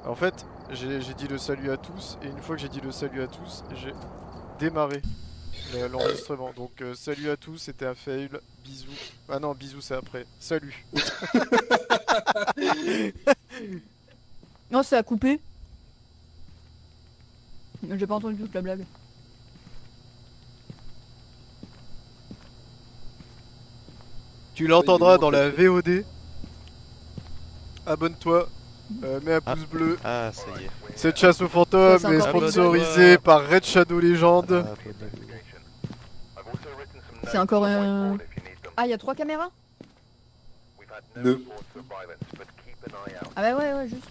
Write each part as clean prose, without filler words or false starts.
En fait, j'ai dit le salut à tous, et une fois que j'ai dit le salut à tous, j'ai démarré l'enregistrement. Donc salut à tous, c'était un fail, bisous. Ah non, bisous c'est après. Salut. Non, ça a coupé. J'ai pas entendu toute la blague. Tu l'entendras il dans la manque VOD. Abonne-toi, mets un Ah. pouce bleu. Ah, ça y est. Cette chasse aux fantômes c'est est encore sponsorisée par Red Shadow Legend. Abonnez-vous. C'est encore un... Ah, il y a 3 caméras? 2. Ah bah ouais, juste.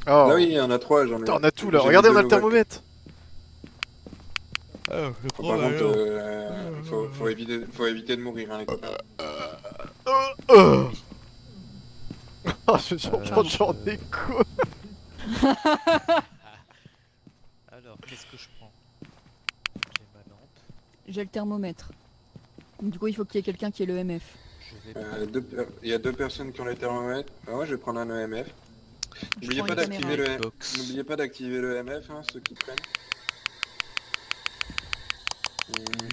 Oh, Ah oui, il y en a 3, j'en ai. putain, on a tout là. j'ai Regardez, mis on a deux le nouvelles. thermomètre. Ah, le Par contre, faut éviter de mourir, hein, les copains. Oh, je suis en train de je- j'en ai quoi. Alors, qu'est-ce que je prends? J'ai ma lampe. J'ai le thermomètre. Du coup, il faut qu'il y ait quelqu'un qui ait le MF. Je vais prendre Il y a 2 personnes qui ont les thermomètres. Ah ouais, je vais prendre un EMF. Je N'oubliez prends pas une d'activer caméra. le box. N'oubliez pas d'activer le MF, hein, ceux qui prennent.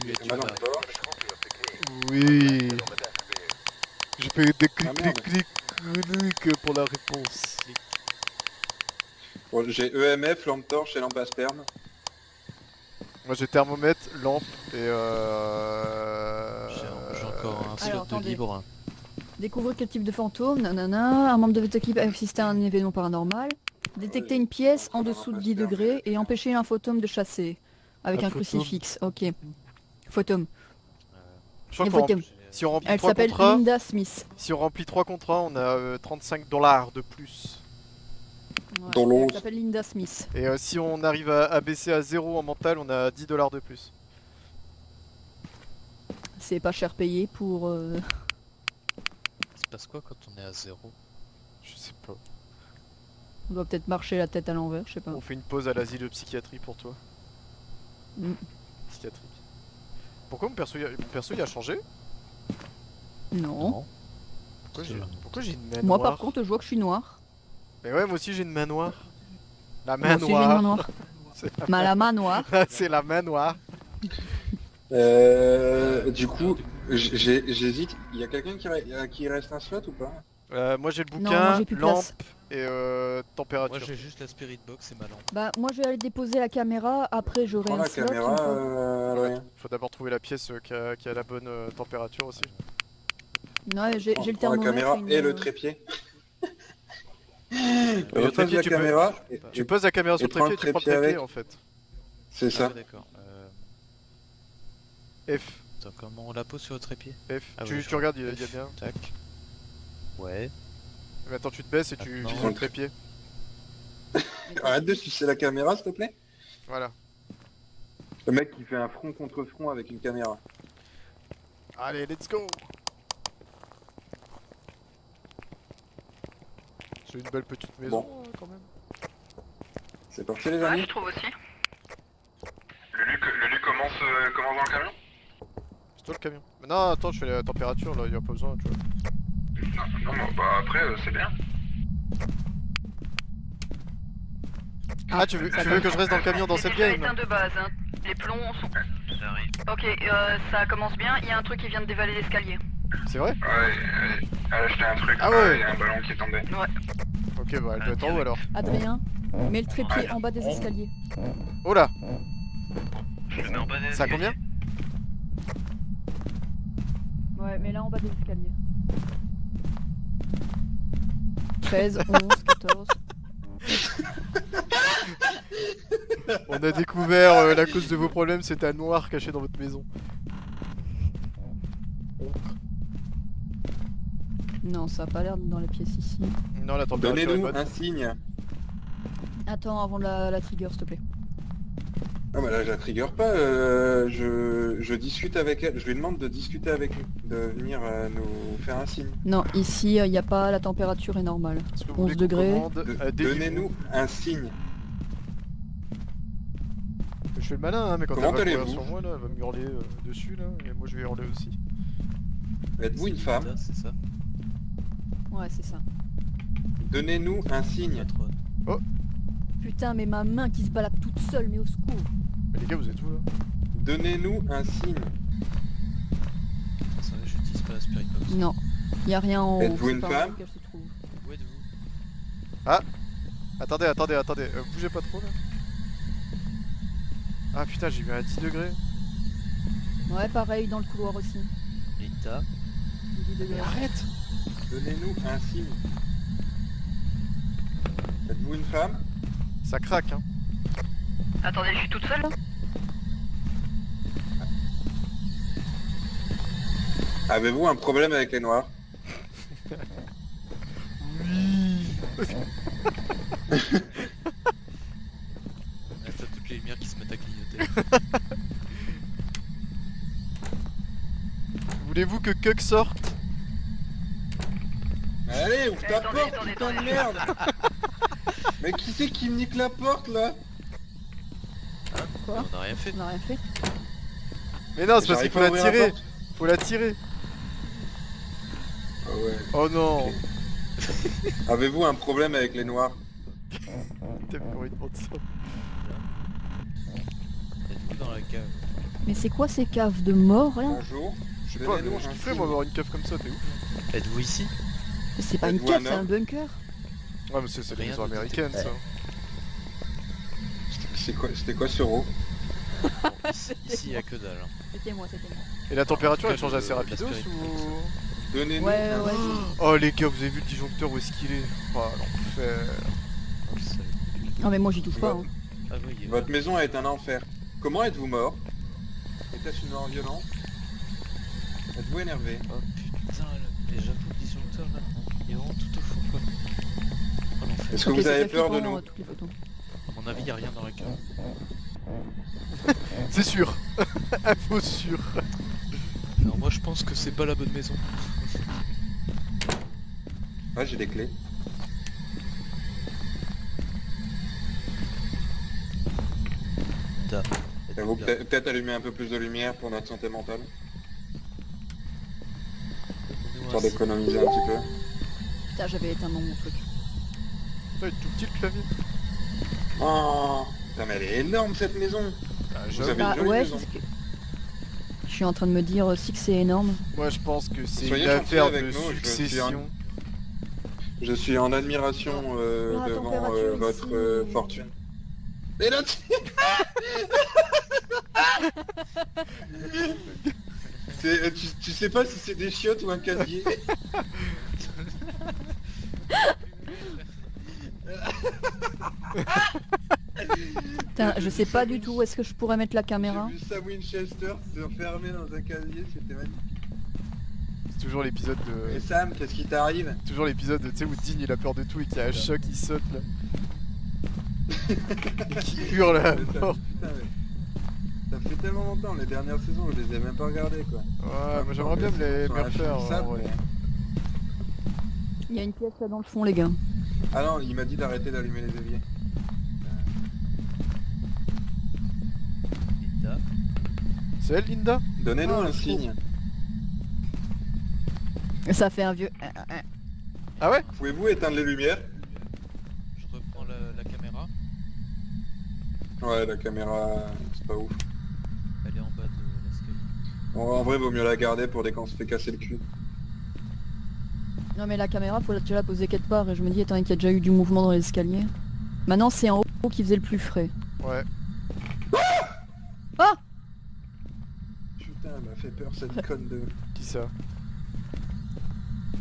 Lui, es-tu Ma lampe là torche. Oui. J'ai fait des Ah, merde. clics pour la réponse. Bon, j'ai EMF, lampe torche et lampe à sperme. Moi j'ai thermomètre, lampe et J'ai encore un slot Alors, de attendez. libre. Découvrir quel type de fantôme, nanana. Un membre de votre équipe a assisté à un événement paranormal. Détecter une pièce en dessous de 10 degrés et empêcher un fantôme de chasser. Avec Un un fantôme. crucifix, ok. Fantôme. Je crois Et qu'on fantôme. si on remplit Elle 3 s'appelle contrats, Linda Smith. si on remplit 3 contrats, on a $35 de plus. Ouais, Dans l'onze. elle s'appelle Linda Smith. Et si on arrive à baisser à 0 en mental, on a $10 de plus. C'est pas cher payé pour... Il se passe quoi quand on est à 0? Je sais pas. On doit peut-être marcher la tête à l'envers, je sais pas. On fait une pause à l'asile de psychiatrie pour toi. Mm. Psychiatrique. Pourquoi mon perso il a changé? Non. Pourquoi j'ai une main Moi noire? par contre, je vois que je suis noire. Mais ouais, moi aussi j'ai une main noire. La Moi main aussi, j'ai une main noire. noire. C'est La main noire. C'est la main noire. Du coup, j'hésite. Il y a quelqu'un qui reste un slot ou pas? Moi j'ai le Non, bouquin, moi, j'ai plus de lampe place. et Moi température. j'ai juste la spirit box et ma lampe. Bah moi je vais aller déposer la caméra, après j'aurai Prends un la slot. caméra, une fois. Adrien. Faut d'abord trouver la pièce qui a la bonne température aussi. Ouais, j'ai le Prends la thermomètre. caméra une- et le trépied. le Repose trépied, la tu peux- caméra. Tu poses la caméra sur le prends trépied et tu prends le trépied trépied avec. en fait. C'est Ah ça. ouais, d'accord. F, Attends, comment on la pose sur le trépied? F. Ah tu ouais, tu je regardes, vois. il y a bien. Tac. Ouais. Mais attends, tu te baisses et tu Maintenant. vises le trépied. Arrête de sucer la caméra, s'il te plaît. Voilà. Le mec qui fait un front contre front avec une caméra. Allez, let's go. J'ai une belle petite maison Bon. quand même. C'est parti les Ouais, amis. je trouve aussi. Lulu commence dans le camion. C'est toi le camion. Mais non, attends, je fais la température là, il y a pas besoin, tu vois. Non, bah après c'est bien. Ah, tu veux que je reste dans le camion dans cette C'est game? éteint de base, hein. Les plombs sont... Ok, ça commence bien, il y a un truc qui vient de dévaler l'escalier. C'est vrai? Ouais, elle a acheté un truc. Ah ouais. Il y a un ballon qui est tombé. Ok, bah elle doit être en haut alors. Adrien, mets le trépied en bas des escaliers. Oh là. Je le mets en bas des Ça a combien? Ouais, mais là en bas des escaliers. 13, 11, 14. On a découvert la cause de vos problèmes, c'est un noir caché dans votre maison. Non, ça a pas l'air dans la pièce ici. Non, la température est Donnez-nous bonne. un signe. Attends, avant la trigger, s'il te plaît. Ah bah là je la trigger pas, je discute avec elle, je lui demande de discuter avec nous, de venir nous faire un signe. Non, ici, il n'y a pas, la température est normale. Est-ce que 11 vous voulez qu'on degrés. commande, délivrez-vous? Donnez-nous un signe. Je fais le malin, hein, mais quand Comment elle va courir allez-vous sur moi, là, elle va me hurler dessus, là, et moi je vais hurler aussi. Êtes-vous une femme? C'est ça. Ouais, c'est ça. Donnez-nous un signe. Patronne. Oh. Putain, mais ma main qui se balade toute seule, mais au secours. Mais les gars, vous êtes où là? Donnez-nous un signe. Attendez, j'utilise pas la spirit box. Non, y a rien en haut. Êtes-vous c'est une pas en femme haut qu'elle se trouve. Où êtes-vous? Attendez, bougez pas trop là. Ah putain, j'ai mis à 10 degrés. Ouais, pareil, dans le couloir aussi. Linda. 10 degrés. Mais arrête! Donnez-nous un signe. Êtes-vous une femme? Ça craque hein. Attendez, je suis toute seule. Avez-vous un problème avec les noirs? Oui. Là, t'as toutes les lumières qui se mettent à clignoter. Voulez-vous que Cuck sorte? Allez, ouvre ta Attendez, porte, attendez, putain de attendez. merde! Mais qui c'est qui me nique la porte là? Quoi? On a rien fait. On a rien fait. Mais non, c'est parce qu'il J'arrive faut pas à la ouvrir la tirer. porte. Faut la tirer. Ah ouais. Oh non. Avez-vous un problème avec les noirs? T'as plus envie de prendre ça. Êtes-vous dans la cave? Mais c'est quoi ces caves de mort là? Bonjour. Je sais pas, mais Donnez-nous je un kifferais signe. moi avoir une cave comme ça, t'es ouf. Êtes-vous ici? C'est pas une Êtes-vous cave, un c'est un homme bunker. Ouais mais c'est les Rien maisons de américaines ça. C'était quoi ce rot? Ici, y a que dalle. Hein. C'était moi, c'était moi. Et la température En tout elle cas, change assez la rapidos spirit box. ou... Donnez-nous Ouais, un ouais. signe. Oh les gars, vous avez vu le disjoncteur où est-ce qu'il est? Oh l'enfer. Oh, le salut. Non, mais moi j'y touche pas. Hein. Ah oui, Votre maison est un enfer. Comment êtes-vous mort? Était-ce une mort violente? Êtes-vous énervé? Oh putain, j'avoue le disjoncteur là. Il est vraiment tout au fond quoi. Oh l'enfer. Est-ce que Ok, vous c'est avez très peur de flippant, nous? toutes les photos. À mon avis, y a rien dans la cave. C'est sûr. Info sûr. Alors moi je pense que c'est pas la bonne maison. Ouais, j'ai des clés. Da. Vous peut-être allumer un peu plus de lumière pour notre santé mentale, histoire d'économiser un petit peu. Putain, j'avais éteint mon truc. Putain, il est tout petit le clavier. Oh, putain, mais elle est énorme cette maison. Ah, Vous j'avoue. avez Bah une jolie ouais, maison. c'est ce que... Je suis en train de me dire aussi que c'est énorme. Moi je pense que c'est Soyez une gentil affaire avec de nous, je suis succession. Je suis en admiration La devant température votre ici. fortune. Et là, tu sais pas si c'est des chiottes ou un casier. Putain, je sais pas du tout où est-ce que je pourrais mettre la caméra. J'ai vu Sam Winchester se enfermer dans un casier, c'était magnifique. C'est toujours l'épisode Et de... Sam, qu'est-ce qui t'arrive? Toujours l'épisode tu sais où Dean il a peur de tout et qu'il y a un chat qui saute là. Et qui hurle à Mais ça, mort. putain, mais ça fait tellement longtemps, les dernières saisons, je les ai même pas regardées quoi. Ouais, moi j'aimerais bien me les refaire. en vrai. Il y a une pièce là dans le fond, les gars. Ah non, il m'a dit d'arrêter d'allumer les éviers. Linda. C'est elle Linda? Donnez-nous Ah, un je signe. Ça fait un vieux... Ah ouais? Pouvez-vous éteindre les lumières? Je reprends la caméra. Ouais, la caméra, c'est pas ouf. Elle est en bas de l'escalier. En vrai, vaut mieux la garder pour dès qu'on se fait casser le cul. Non mais la caméra, faut déjà la poser quelque part. Et je me dis, étant donné qu'il y a déjà eu du mouvement dans les escaliers. Maintenant, c'est en haut qui faisait le plus frais. Ouais. Ah! Putain, elle m'a fait peur cette conne de... Qui ça?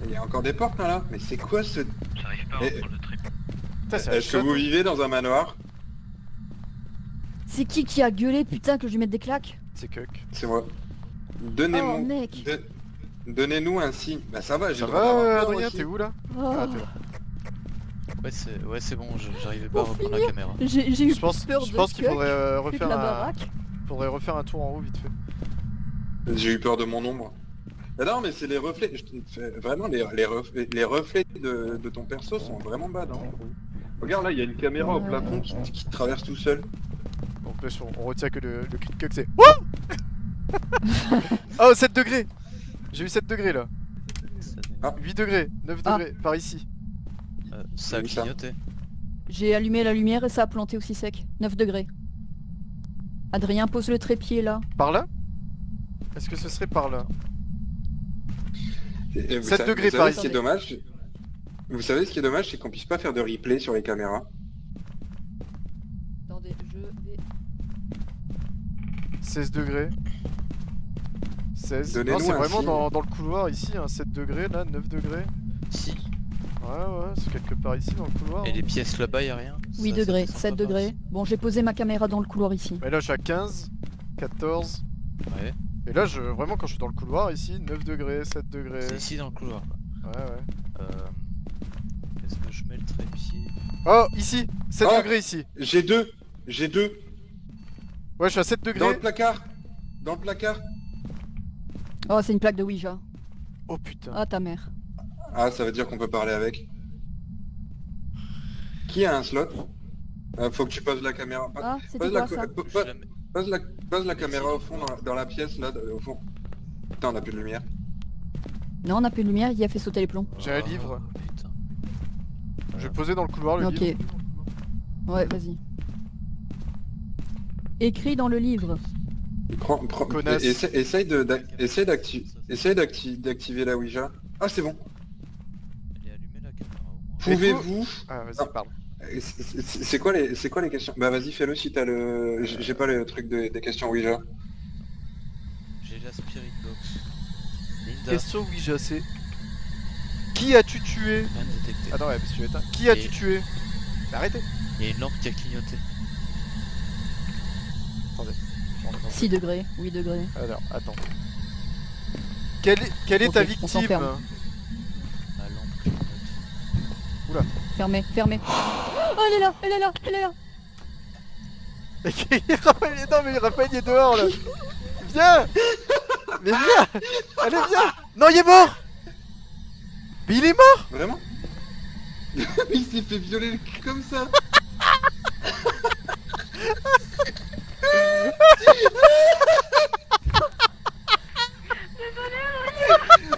Il y a encore des portes là? Mais c'est quoi ce... J'arrive pas à Et- reprendre le trip. Putain, c'est un Est-ce que chat. vous vivez dans un manoir? C'est qui a gueulé, putain, que je lui mette des claques? C'est Cuck. C'est moi. Oh Donnez-moi... mec! Donnez-nous un signe. Bah ça va, j'ai Ça le droit d'avoir va peur Adrien, aussi. t'es où là? Oh. Ah t'es là. Ouais c'est bon, j'arrivais pas à Pour reprendre la finir. caméra. J'ai eu Je pense, peur je de pense qu'il Cuck, faudrait avec la baraque. refaire un tour en haut vite fait. J'ai eu peur de mon ombre. Ah non mais c'est les reflets, vraiment les reflets de ton perso sont vraiment bad hein. Regarde là, il y a une caméra au Ouais. plafond qui te traverse tout seul. Donc on retient que le cri de Cuck c'est Wouh. Oh 7 degrés. J'ai eu 7 degrés là. Ça, Ah. 8 degrés, 9 Ah. degrés, par ici. ça a Oui, ça. clignoté. J'ai allumé la lumière et ça a planté aussi sec. 9 degrés. Adrien, pose le trépied là. Par là? Est-ce que ce serait par là? Et 7 degrés vous par savez ce qui ici. est dommage. Vous savez ce qui est dommage, c'est qu'on puisse pas faire de replay sur les caméras. Attendez, je vais... 16 degrés. 16. Non, Donnez-nous c'est un vraiment signe. dans le couloir ici, hein, 7 degrés là, 9 degrés. Si. Ouais, c'est quelque part ici dans le couloir. Et les pièces là-bas, y'a rien. 8 Ça degrés, descend 7 pas par degrés. ici. Bon, j'ai posé ma caméra dans le couloir ici. Mais là, je suis à 15, 14. Ouais. Et là, vraiment, quand je suis dans le couloir ici, 9 degrés, 7 degrés. C'est ici dans le couloir. Quoi. Ouais. Est-ce que je mets le trépied? Oh, ici 7 Oh degrés ici. J'ai deux. Ouais, je suis à 7 Dans degrés. le placard. Dans le placard. Oh, c'est une plaque de Ouija. Oh putain. Ah, ta mère. Ah, ça veut dire qu'on peut parler avec. Qui a un slot? Faut que tu poses la caméra. Ah, c'était Pose la, quoi ça Je la mets- pose la caméra au fond, dans la pièce, là, au fond. Putain, on a plus de lumière. Non, on n'a plus de lumière, il a fait sauter les plombs. J'ai un livre. Oh, putain. Je vais poser dans le couloir le Ok. livre. Ouais, vas-y. Écrit dans le livre. Connasse. Essaye d'activer la Ouija. Ah, c'est bon. Elle est allumée la caméra au moins. Pouvez-vous... Ah, vas-y, Ah. parle. C'est quoi les questions? Bah vas-y, fais-le si t'as le... J'ai pas le truc des questions Ouija. J'ai la spirit box. Linda, Question Ouija, c'est... Qui as-tu tué? rien détecté. Attends, ouais, parce que tu es éteint. Qui as-tu Et- tué? Mais arrêtez. Il y a une lampe qui a clignoté. Attendez. 6 degrés, 8 degrés. Alors, attends. Quelle est Ok, ta on victime? s'enferme. La lampe clignote. Fermé, fermé. Oh, elle est là, elle est là, elle est là. Raphaël, non mais Raphaël il est dehors là. Viens. Mais viens. Allez viens. Non il est mort. Mais il est mort. Vraiment? Il s'est fait violer le cul comme ça.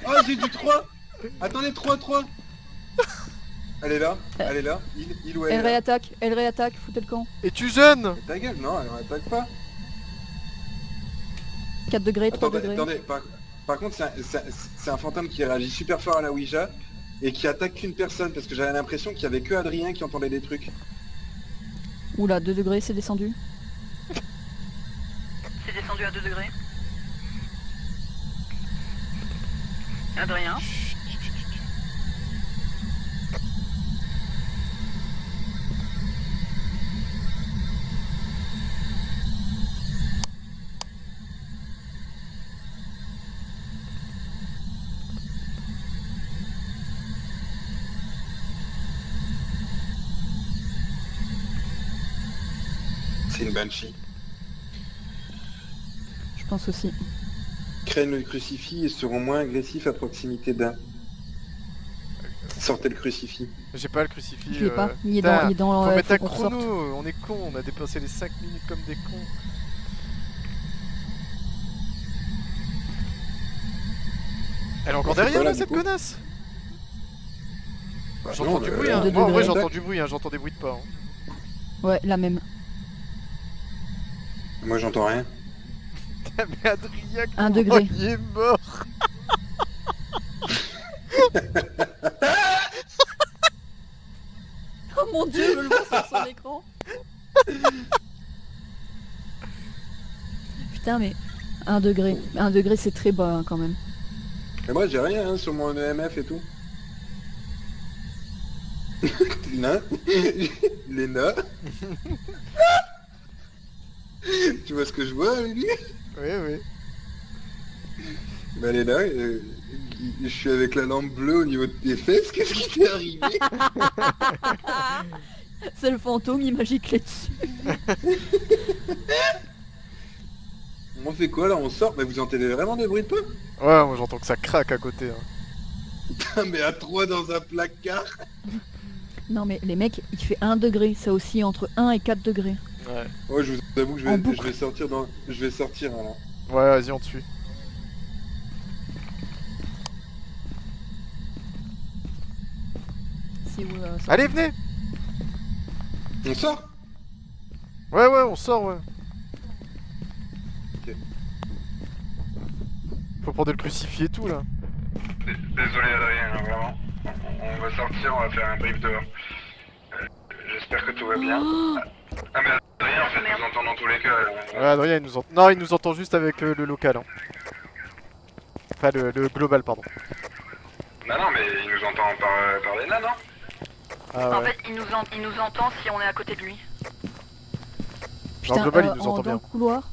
Oh, j'ai du 3. Attendez, 3. Elle est là, il ou elle Elle est là. réattaque, foutez le camp. Es-tu jeune? Ta gueule, non, elle attaque pas. 4 degrés, 3 Attendez, degrés. par contre, c'est un fantôme qui réagit super fort à la Ouija et qui attaque qu'une personne parce que j'avais l'impression qu'il y avait que Adrien qui entendait des trucs. Oula, 2 degrés, c'est descendu. C'est descendu à 2 degrés. Adrien. C'est une banshee. Je pense aussi. Craignent le crucifix et seront moins agressifs à proximité d'un. Sortez le crucifix. J'ai pas le crucifix. Je l'ai pas. Il est putain, dans, il est dans Faut mettre un qu'on ressorte. chrono, on est con, on a dépassé les 5 minutes comme des cons. Elle est encore C'est derrière quoi, là, là du cette coup connasse? Bah, J'entends non, du mais bruit là, hein, Deux moi en vrai degrés. j'entends du bruit hein, j'entends des bruits de pas hein. Ouais, la même. Moi j'entends rien. Mais Adrien, 1 comment degré. il est mort? Oh mon dieu, je le vois sur son écran. Putain, mais 1 degré. 1 degré, c'est très bas hein, quand même. Mais moi j'ai rien hein, sur mon EMF et tout. Léna. Léna. Tu vois ce que je vois, lui? Oui oui. Bah elle est là, je suis avec la lampe bleue au niveau de tes fesses, qu'est-ce qui t'est arrivé? C'est le fantôme, il m'a giclé dessus. On fait quoi là? On sort? Mais vous entendez vraiment des bruits de pas? Ouais moi j'entends que ça craque à côté hein. Putain mais à 3 dans un placard. Non mais les mecs, il fait 1 degré, ça aussi entre 1 et 4 degrés. Ouais. Ouais je vous avoue que En je boucle. vais sortir dans. Je vais sortir là. Ouais vas-y on te suit. C'est où ça... Allez venez. On sort? Ouais, on sort, ouais. Ok. Faut prendre le crucifix et tout, là. Désolé Adrien, hein, vraiment. On va sortir, on va faire un brief dehors. J'espère que tout va bien. Ah mais Adrien, en fait, nous entend dans tous les cas. Ouais, Adrien, il nous entend. Non, il nous entend juste avec le local. Hein. Enfin, le global, pardon. Non, mais il nous entend parler là, non? Ah En ouais. fait, il nous entend si on est à côté de lui. Putain, global, il nous entend dans bien. le couloir.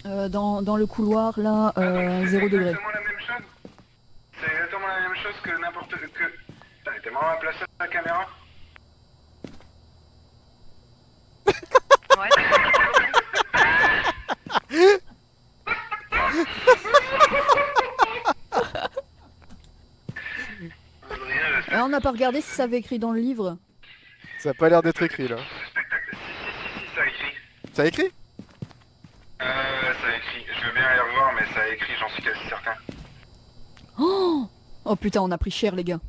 Dans le couloir, là, 0 degré. C'est exactement la même chose. C'est exactement la même chose que n'importe que... Putain, elle était vraiment à placer la caméra. Ouais. Adrien, j'espère... On n'a pas regardé si ça avait écrit dans le livre. Ça a pas l'air d'être écrit, là. Si, ça a écrit. Ça a écrit? Ça a écrit. Je veux bien aller revoir, mais ça a écrit, j'en suis quasi certain. Oh putain, on a pris cher, les gars.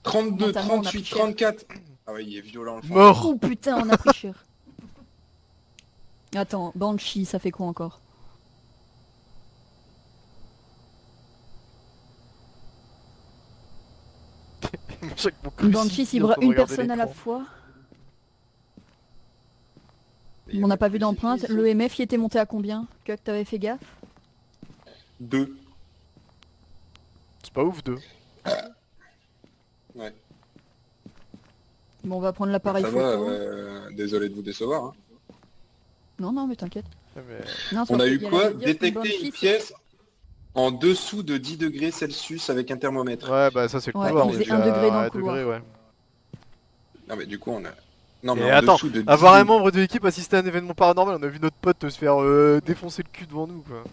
32, Mentalement, on a 38, pris cher. 34. Ah ouais, il est violent, le fond. Mort. Oh putain, on a pris cher. Attends, Banshee, ça fait quoi encore? Chaque mon crucifix, Banshee il est en ciblera train de une regarder personne à la l'écran. fois. Il y On n'a pas vu crucifix, d'empreinte. ça. Le MF, il était monté à combien? Que t'avais fait gaffe? 2. C'est pas ouf, 2. Ouais. Bon, on va prendre l'appareil Ça va, photo. désolé de vous décevoir. Hein. Non, mais t'inquiète. Mais... Non, On sauf a qu'il eu y quoi? la dire qu'une Détecter Banshee, une pièce en dessous de 10 degrés Celsius avec un thermomètre. Ouais, bah ça c'est le Ouais, couloir. il on est faisait déjà 1 degré dans à le 1 couloir. degré, ouais. Non mais du coup on a... Non Et mais en attends, dessous de 10 avoir un degrés. membre de l'équipe assister à un événement paranormal, on a vu notre pote se faire défoncer le cul devant nous, quoi.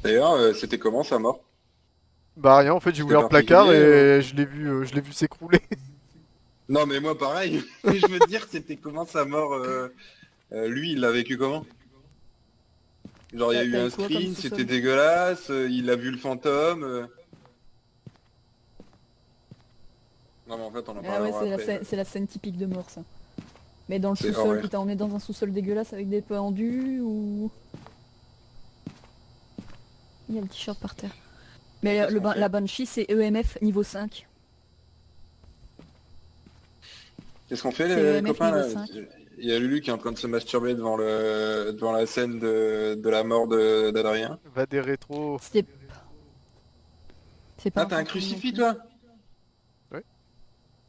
D'ailleurs, c'était comment sa mort? Bah rien, en fait j'ai C'était ouvert le placard particulier, et je l'ai vu s'écrouler. Non mais moi pareil. Je veux te dire, c'était comment sa mort lui, il l'a vécu comment? Genre il y a eu T'as un eu quoi comme screen, sous-sol? c'était dégueulasse, il a vu le fantôme. Non mais en fait on en Ah parlera ouais, après. c'est la scène typique de mort, ça. Mais dans le C'est sous-sol, horreur. putain, on est dans un sous-sol dégueulasse avec des pendus ou... Il y a le t-shirt par terre. Mais Qu'est-ce qu'on fait la Banshee, c'est EMF niveau 5. Qu'est-ce qu'on fait C'est les le MF copains là? niveau 5. Il y a Lulu qui est en train de se masturber devant la scène de la mort d'Adrien. Va des rétros. C'est pas Ah t'as un fantôme crucifix non toi? Ouais.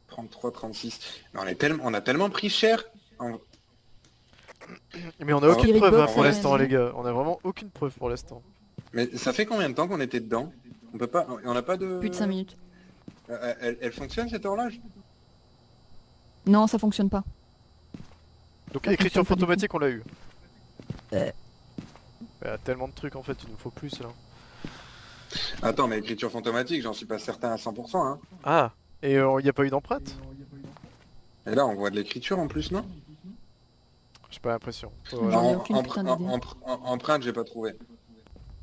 33, 36. Mais on a tellement pris cher. Mais on a Ah, aucune Spirit preuve hein, Box, pour ouais, l'instant, vas-y. les gars. On a vraiment aucune preuve pour l'instant. Mais ça fait combien de temps qu'on était dedans? On peut pas... On a pas de... plus. Plus de 5 minutes. Elle fonctionne cette horloge? Non, ça fonctionne pas. Donc Ça écriture fonctionne pas du fantomatique, on l'a eu. Euh. Il y a tellement de trucs en fait, il nous faut plus là. Attends, mais écriture fantomatique, j'en suis pas certain à 100%. Hein. Ah, et il n'y a pas eu d'empreinte? Et là, on voit de l'écriture en plus, non? J'ai pas l'impression. J'en ai aucune putain d'idée. Empreinte, j'ai pas trouvé.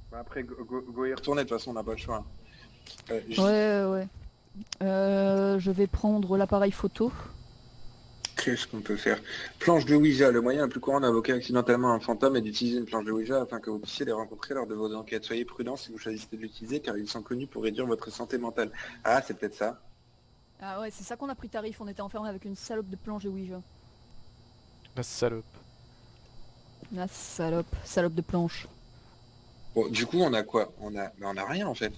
Bah après, go y retourner, de toute façon, on n'a pas le choix. Ouais. Je vais prendre l'appareil photo. Qu'est-ce qu'on peut faire? Planche de Ouija. Le moyen le plus courant d'invoquer accidentellement un fantôme est d'utiliser une planche de Ouija afin que vous puissiez les rencontrer lors de vos enquêtes. Soyez prudents si vous choisissez de l'utiliser car ils sont connus pour réduire votre santé mentale. Ah, c'est peut-être ça. Ah ouais, c'est ça qu'on a pris tarif, on était enfermé avec une salope de planche de Ouija. La salope. La salope de planche. Bon, du coup, on a quoi? On a rien en fait.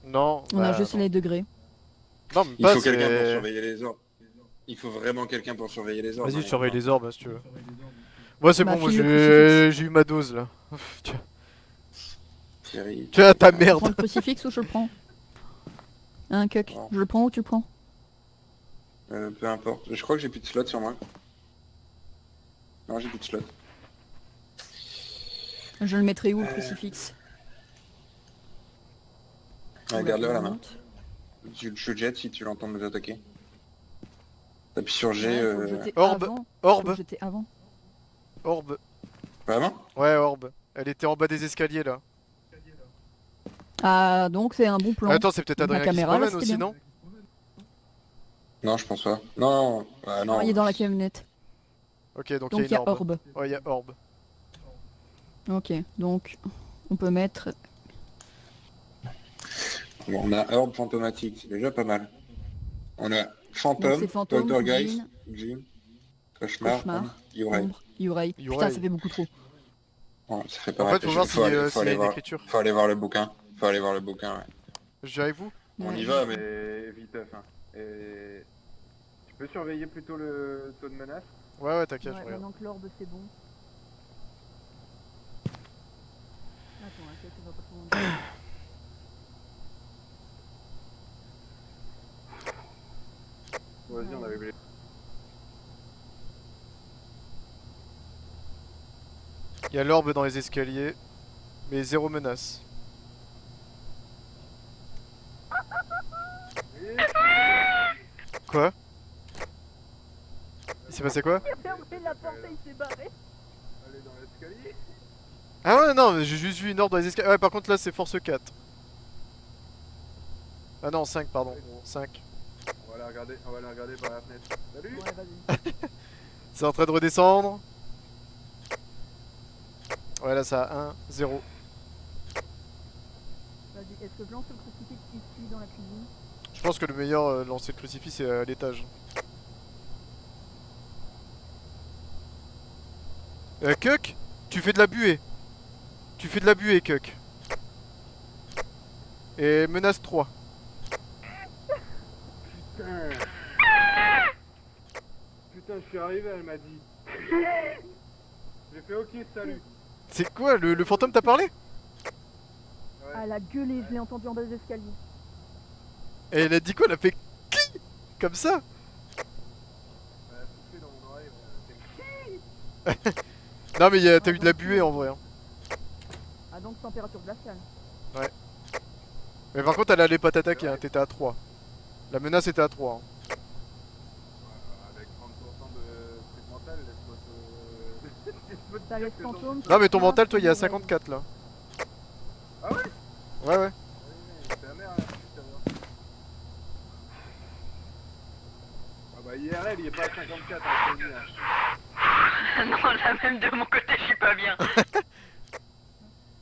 Non. On a bah, juste non. les degrés. Non, mais Il pas, faut quelqu'un pour c'est- surveiller les orbes. Il faut vraiment quelqu'un pour surveiller les orbes. Vas-y, hein, surveille il y en a les orbes hein, si tu veux. Moi c'est Bah, bon, moi file le j'ai eu ma dose là. Tiens. pas. Thierry, Tu as ta Tu prends merde. le crucifix ou je le prends? Un cuck. Non. Je le prends ou tu le prends? peu importe. Je crois que j'ai plus de slot sur moi. Non, j'ai plus de slot. Je le mettrai où le crucifix? Regarde-le à la main. monte. Je jette si tu l'entends nous attaquer. T'appuies sur G. Ouais, faut le jeter Orbe. avant. Faut le Orbe. jeter avant. Orbe. Vraiment? Ouais, orbe. Elle était en bas des escaliers là. Ah, donc c'est un bon plan. Attends, c'est peut-être Ma Adrien qui se caméra, là, promène c'était aussi, bien. non? Non, je pense pas. Non, bah Non, non. il est dans la camionnette. Ok, donc Donc il il y y a a une orbe. orbe. Ouais, il y a orbe. Ok, donc on peut mettre... Bon, on a Orbe fantomatique, c'est déjà pas mal. On a Donc Fantôme, c'est fantôme, Poltergeist, djinn, Djinn, Cauchemar, cauchemar, Yurei. ombre, Yurei. Putain, Yurei. ça fait beaucoup trop. Bon, ça fait En pas mal. fait, faut voir Faut aller, s'il y a une écriture. faut aller voir le bouquin. Faut aller voir le bouquin, ouais. Je viens avec vous. On Ouais. y va, mais viteuf. Hein. Et... Tu peux surveiller plutôt le taux de menace? Ouais, ouais, t'inquiète, Ouais, je regarde. maintenant que l'orbe c'est bon. Attends, ok, ça va pas trop loin. Vas-y, on avait oublié. Il y a l'orbe dans les escaliers, mais zéro menace. Quoi? Il s'est passé quoi? Il a fermé la porte et il s'est barré. Elle est dans l'escalier. Ah ouais, non, mais j'ai juste vu une orbe dans les escaliers. Ouais, par contre là c'est force 4. Ah non, 5, pardon. 5. On va la regarder par la fenêtre. Salut. Ouais, vas-y. C'est en train de redescendre. Ouais, là ça a 1, 0. Vas-y, est-ce que je lance le crucifix ici dans la cuisine? Je pense que le meilleur lancer le crucifix c'est à l'étage. Kuck, tu fais de la buée. Tu fais de la buée, Kuck. Et menace 3. Putain, je suis arrivé, elle m'a dit. J'ai fait ok, salut. C'est quoi, le fantôme t'a parlé? Ah, elle a gueulé, je l'ai entendu en bas des escaliers. Et elle a dit quoi? Elle a fait qui? Comme ça? Elle a soufflé dans mon oreille. Non mais t'as eu de la buée en vrai. Hein. Ah, donc température glaciale. Mais par contre elle allait pas t'attaquer, hein. T'étais à 3. La menace était à 3. Hein. Avec 30% de truc mental, laisse-moi te... Ça laisse fantôme. Non mais ton mental toi il est à 54 là. Ah ouais? Ouais ouais. C'est la mère, là, tout à l'heure. Ah bah IRL, il est pas à 54, hein, c'est bien. Non, là même de mon côté, je suis pas bien.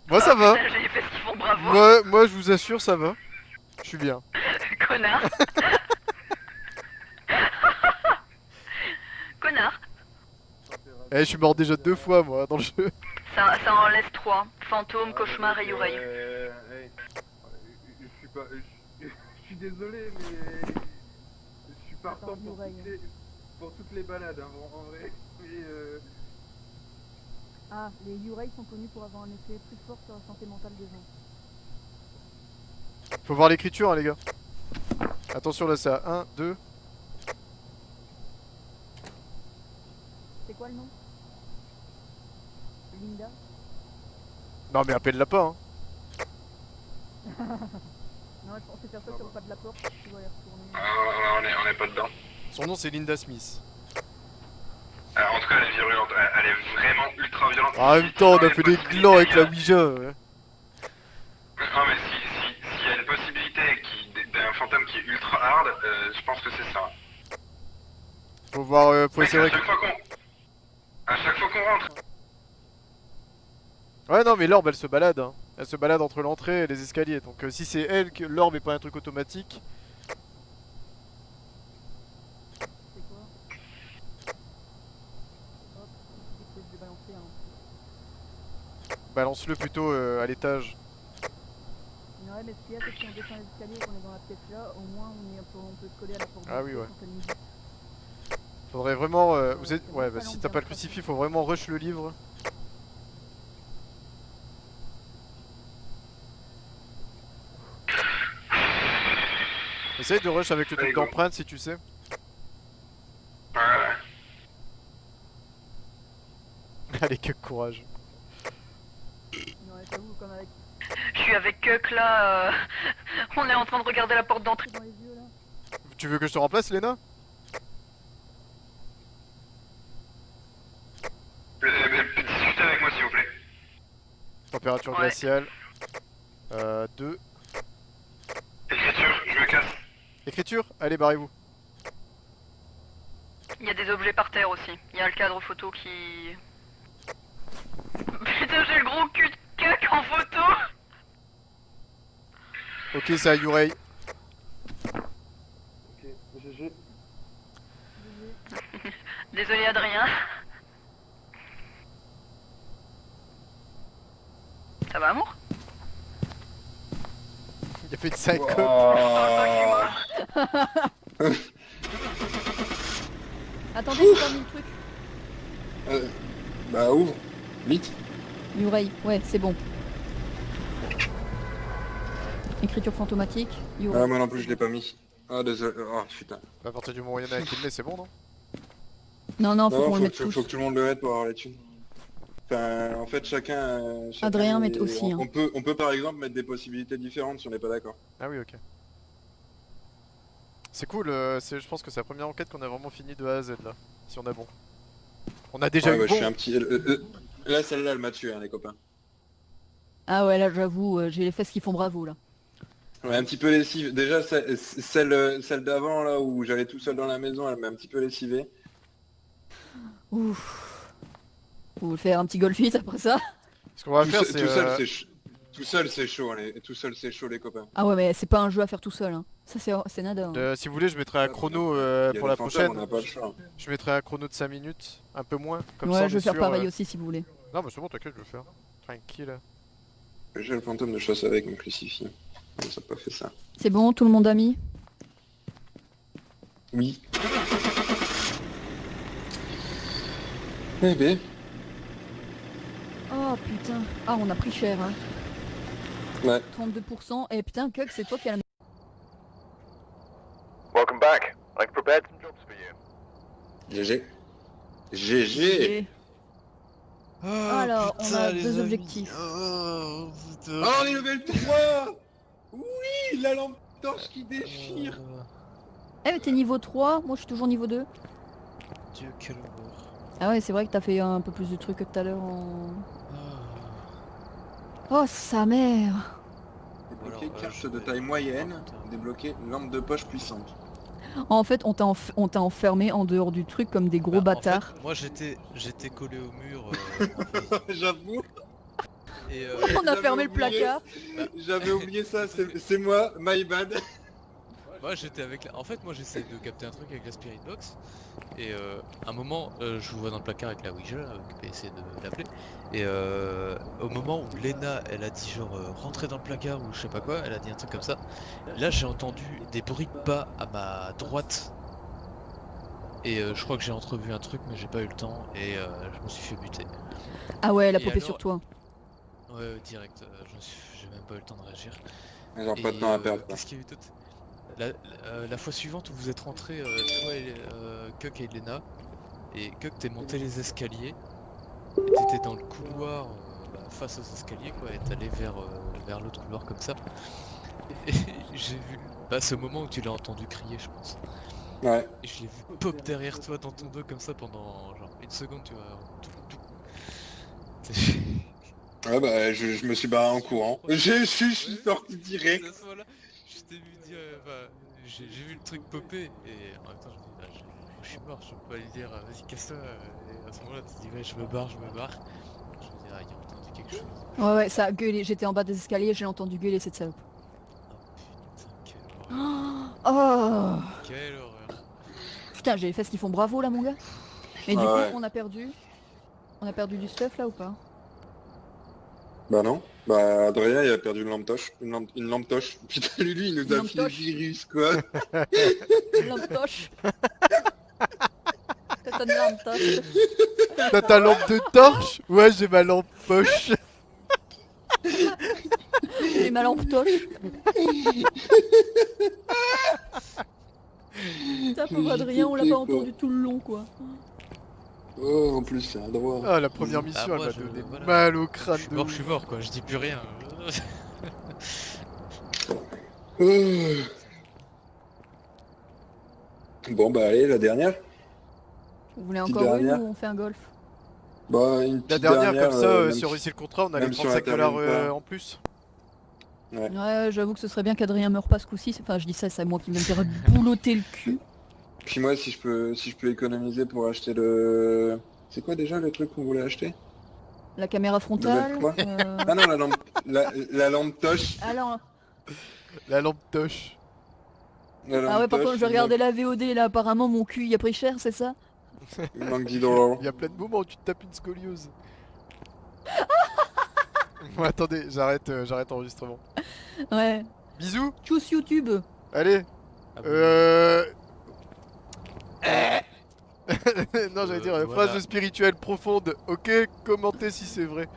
Moi ça va. J'ai fait ce qu'ils font, bravo. Moi je vous assure ça va. Je suis bien. Connard. Connard. Eh je suis mort déjà 2 fois moi dans le jeu. Ça en laisse 3. Fantôme, cauchemar et Yurei. Hey, je suis pas... Je suis désolé, mais... Je suis partant pour toutes les balades, hein, en vrai. Mais Ah, les Yurei sont connus pour avoir un effet plus fort sur la santé mentale des gens. Faut voir l'écriture hein, les gars. Attention là c'est à 1, 2. C'est quoi le nom? Linda? Non mais appelle-la pas hein. Non, je pensais faire ça sur le pas de la porte. Tu dois y retourner. on est pas dedans. Son nom c'est Linda Smith. Alors, en tout cas, elle est virulente, elle est vraiment ultra violente. En même temps on a fait des glands avec la Ouija. Ouais. Non mais s'il y a une possibilité d'un fantôme qui est ultra hard, je pense que c'est ça. Faut voir, faut Mec, essayer. à chaque fois qu'on rentre. Ouais non mais l'orbe elle se balade hein. Elle se balade entre l'entrée et les escaliers. Donc si c'est elle que l'orbe est pas un truc automatique. C'est quoi? Hop, je vais balancer un. Balance-le plutôt à l'étage. Ouais, mais ce qu'il y a, c'est que si on descend les escaliers et qu'on est dans la pièce là, au moins on peut se coller à la porte. Ah oui, ouais. quand elle nous dit. Faudrait vraiment... vous êtes... Ouais bah si t'as pas le crucifix faut vraiment rush le livre. Essaye de rush avec le truc d'empreinte si tu sais. Ouais. Allez que courage. Ouais, j'avoue, comme avec Je suis avec Kuck là. On est en train de regarder la porte d'entrée. dans les yeux là. Tu veux que je te remplace Léna? Discutez avec moi s'il vous plaît. Température Ouais. glaciale. 2. Écriture, je me casse. Écriture? Allez barrez-vous. Il y a des objets par terre aussi. Il y a le cadre photo qui... Putain, j'ai le gros cul de cac en photo. Ok, c'est à Yurei. Ok, GG. Désolé Adrien. Ça va amour? Il a fait une syncope. Attendez, j'ai pas mis le truc. Bah ouvre, vite. Yurei, ouais, c'est bon. Écriture fantomatique, Yurei. Ah moi non plus je l'ai pas mis. Ah désolé, oh putain. À partir du moment où il y en a un qui le met, c'est bon, non? Non, non, faut Non, qu'on le mette tous. faut que tout le monde le mette pour avoir les thunes. Enfin, en fait chacun Adrien est- met aussi, hein. on peut par exemple mettre des possibilités différentes si on n'est pas d'accord. Ah oui, ok. C'est cool, je pense que c'est la première enquête qu'on a vraiment fini de A à Z là, si on a bon. On a déjà Ouais, eu bah, bon. je suis un petit... Là celle-là elle m'a tué hein, les copains. Ah ouais, là j'avoue, j'ai les fesses qui font bravo là. Ouais, un petit peu lessive. Déjà celle d'avant là où j'allais tout seul dans la maison, elle m'a un petit peu lessivé. Ouf. Vous voulez faire un petit golfit après ça? Ce qu'on va Tout faire, seul- c'est... tout seul c'est tout seul c'est chaud, tout seul c'est chaud les copains. Ah ouais, mais c'est pas un jeu à faire tout seul, hein. Ça c'est nada. Hein. si vous voulez, je mettrai un chrono Il y a pour des la fantômes, prochaine. on n'a pas le choix. Je mettrai un chrono de 5 minutes, un peu moins, comme ça Ouais, on je est vais faire sûr, pareil aussi si vous voulez. Non mais c'est bon, t'inquiète, je vais le faire. Tranquille. J'ai le fantôme de chasse avec mon crucifix. On n'a pas fait ça. C'est bon, tout le monde a mis? Oui. Eh ben, Oh putain. Ah, on a pris cher, hein. ouais. 32%. Et putain, Kug, c'est toi qui as la... Welcome back. I've prepared some jobs for you. GG. GG. Alors, on a deux objectifs. Oh, putain. Oh, on est level 3. Oui, la lampe torche qui déchire. Eh mais t'es niveau 3, moi je suis toujours niveau 2. Dieu, quelle horreur. Ah ouais, c'est vrai que t'as fait un peu plus de trucs que tout à l'heure en... Ah. Oh, sa mère. Débloquer Alors, carte je de vais- taille moyenne. Putain. Débloquer lampe de poche puissante. En fait, on t'a enfermé en dehors du truc comme des gros Bah, en fait, bâtards. moi j'étais collé au mur. J'avoue. Et On a j'avais fermé le oublié. placard. J'avais oublié ça, c'est moi, my bad. moi j'étais avec la... En fait moi j'essaie de capter un truc avec la Spirit Box. Et un moment je vous vois dans le placard avec la Ouija qui peut essayer de l'appeler. Et au moment où Lena elle a dit genre rentrer dans le placard ou je sais pas quoi, elle a dit un truc comme ça. Là j'ai entendu des bruits de pas à ma droite. Et je crois que j'ai entrevu un truc mais j'ai pas eu le temps et je me suis fait buter. Ah ouais, elle a Et popé alors- sur toi. Ouais direct, j'ai même pas eu le temps de réagir. Genre pas de temps à perdre. Quoi. Qu'est-ce qu'il y a eu d'autre la fois suivante où vous êtes rentrés, toi et Kuk et Elena, et Kuk t'es monté les escaliers, et t'étais dans le couloir face aux escaliers quoi, et t'allais vers l'autre couloir comme ça. Et j'ai vu ce moment où tu l'as entendu crier je pense. Ouais. Et je l'ai vu pop derrière toi dans ton dos comme ça pendant genre une seconde tu vois. Ouais bah je me suis barré en courant. Je suis sorti direct. À ce moment-là, je t'ai vu dire, j'ai vu le truc popper et en même temps je me dis, je suis mort, je peux pas lui dire vas-y casse-toi. Et à ce moment-là tu te dis ouais je me barre. Je me dis ah il a entendu quelque chose. Ouais, ouais, ça a gueulé. J'étais en bas des escaliers, j'ai entendu gueuler cette salope. Oh putain, quelle horreur. Oh Quelle horreur. Putain, j'ai les fesses qui font bravo là, mon gars. Et du Ah coup, ouais. on a perdu. On a perdu du stuff là ou pas? Bah non. Bah Adrien il a perdu une lampe torche. Une lampe torche. Putain lui il nous Une a lampe filé le torche. virus quoi. Lampe toche. T'as une lampe toche. T'as ta lampe de torche? Ouais, j'ai ma lampe poche. J'ai ma lampe toche. Putain, pauvre Adrien, on l'a pas entendu tout le long quoi. Oh en plus c'est un droit. Ah, la première mission, moi, elle je- m'a donné voilà. mal au crâne de Je ouf. suis mort quoi, je dis plus rien. Bon bah allez la dernière. Vous voulez Petite encore une dernière. ou on fait un golf? Bah une La petite dernière, comme ça, même si on réussit le contrat, on a les même si on 35 la $ termine pas. en plus. Ouais, j'avoue que ce serait bien qu'Adrien meure pas ce coup-ci. Enfin, je dis ça, c'est moi qui vais me faire boulotter le cul. Puis moi, si je peux économiser pour acheter le... C'est quoi déjà le truc qu'on voulait acheter? La caméra frontale. quoi Ah non, la lampe torche. Alors, La lampe toche. ah ouais, par contre, je regardais la VOD là, apparemment mon cul il a pris cher, c'est ça? Il manque 10 $. Il y a plein de moments où tu te tapes une scoliose. Bon, attendez, j'arrête l'enregistrement. Ouais. Bisous. Tchuss YouTube. Allez. Ah bon. Non, j'allais dire Voilà. phrase spirituelle profonde. Ok, commentez si c'est vrai.